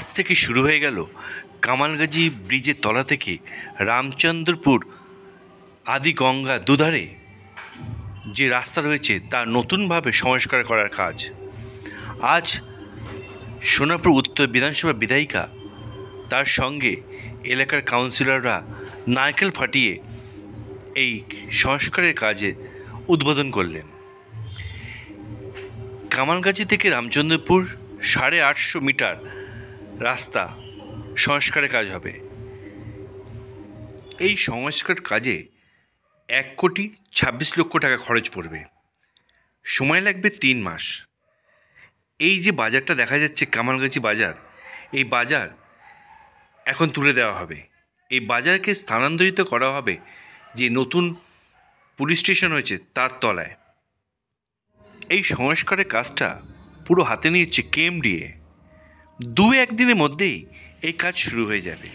আজ থেকে শুরু হয়ে গেল কামালগাছি ব্রিজের তলা থেকে রামচন্দ্রপুর আদি গঙ্গা দুধারে যে রাস্তা রয়েছে তা নতুনভাবে সংস্কার করার কাজ। আজ সোনাপুর উত্তর বিধানসভা বিধায়িকা তার সঙ্গে এলাকার কাউন্সিলররা নারকেল ফাটিয়ে এই সংস্কারের কাজে উদ্বোধন করলেন। কামালগাছি থেকে রামচন্দ্রপুর 850 মিটার রাস্তা সংস্কারের কাজ হবে। এই সংস্কার কাজে 1,26,00,000 টাকা খরচ পড়বে। সময় লাগবে 3 মাস। এই যে বাজারটা দেখা যাচ্ছে কামালগাছি বাজার, এই বাজার এখন তুলে দেওয়া হবে। এই বাজারকে স্থানান্তরিত করা হবে যে নতুন পুলিশ স্টেশন হয়েছে তার তলায়। এই সংস্কারের কাজটা পুরো হাতে নিয়েছে কেএমডিএ। 2-1 দিনের মধ্যেই এই কাজ শুরু হয়ে যাবে।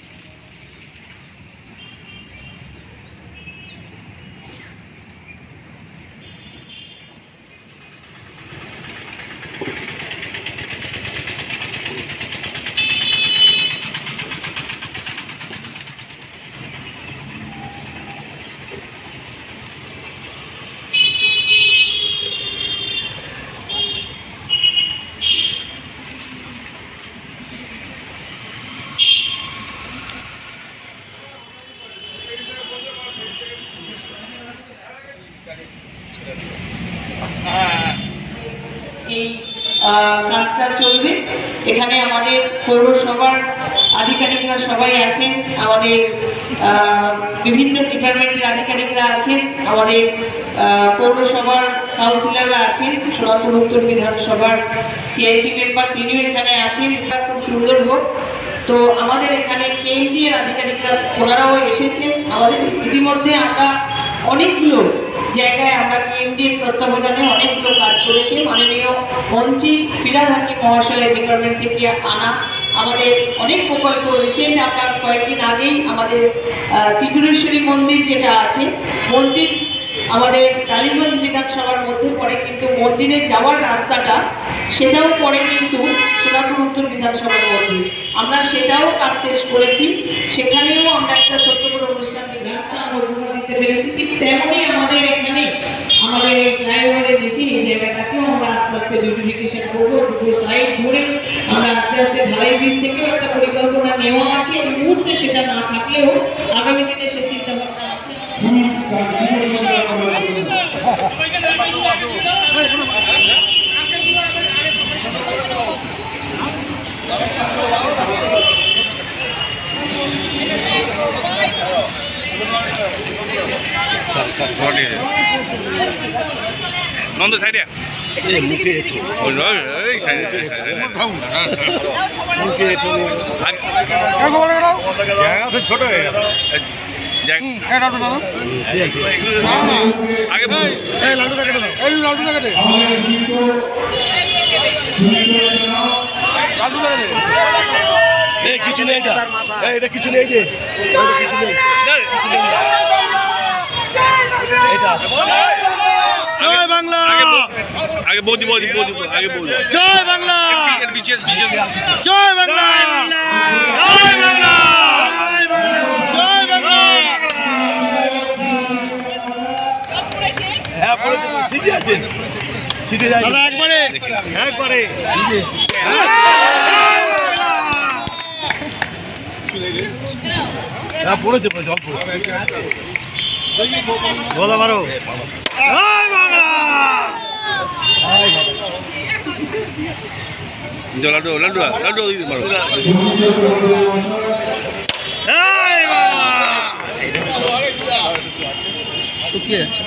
এই কাজটা চলবে। এখানে আমাদের পৌরসভার আধিকারিকরা সবাই আছেন, আমাদের বিভিন্ন ডিপার্টমেন্টের আধিকারিকরা আছেন, আমাদের পৌরসভার কাউন্সিলররা আছেন, সোনাপুর উত্তর বিধানসভার সিআইসি মেম্বার তিনিও এখানে আছেন। এটা খুব সুন্দর হোক। তো আমাদের এখানে কেএমডিএর আধিকারিকরা ওনারাও এসেছেন। আমাদের ইতিমধ্যে আমরা অনেকগুলো জায়গায় আমরা কেএমডিএর তত্ত্বাবধানে অনেকগুলো কাজ করেছি। মাননীয় মন্ত্রী ফিরহাদ হাকিম মহাশয়ের ডিপার্টমেন্ট থেকে আনা আমাদের অনেক প্রকল্প রিসেন্ট আপনার কয়েকদিন আগেই আমাদের ত্রিপুরেশ্বরী মন্দির যেটা আছে, মন্দির আমাদের টালিগঞ্জ বিধানসভার মধ্যে পড়ে, কিন্তু মন্দিরে যাওয়ার রাস্তাটা সেটাও পড়ে কিন্তু সোনাপুর উত্তর বিধানসভার মধ্যে। আমরা সেটাও কাজ শেষ করেছি। সেখানেও আমরা একটা ছোট্ট করে অনুষ্ঠানকে রাস্তা উপহার দিতে পেরেছি। ঠিক তেমনই আমাদের এখানে আমাদের এই ফ্লাইওভারের নিচে এই জায়গাটাকেও আমরা আস্তে আস্তে বিউটিফিকেশন করবো। দুটো সাইড ধরে আমরা আস্তে আস্তে ঢালাই ব্রিজ থেকেও একটা পরিকল্পনা নেওয়া আছে। এই মুহূর্তে সেটা না থাকলেও আগামী দিনে সে চিন্তা ভাবনা আছে। নন্দ সাইডে ছোট হয়ে গেল। কিছু নেই, এটা কিছু নেই যে জয় বাংলা। আগে বৌদি আগে বৌদি জয় বাংলা, জয় বাংলা, জয় বাংলা, জয় বাংলা। হ্যাঁ পড়েছে, ঠিকই আছে। সিটে যাই একবারে হ্যাঁ পড়েছে, জল পড়েছে। বলো মারো লাড্ডু মারো। শুকিয়ে যাচ্ছে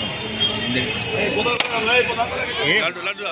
লাড্ডু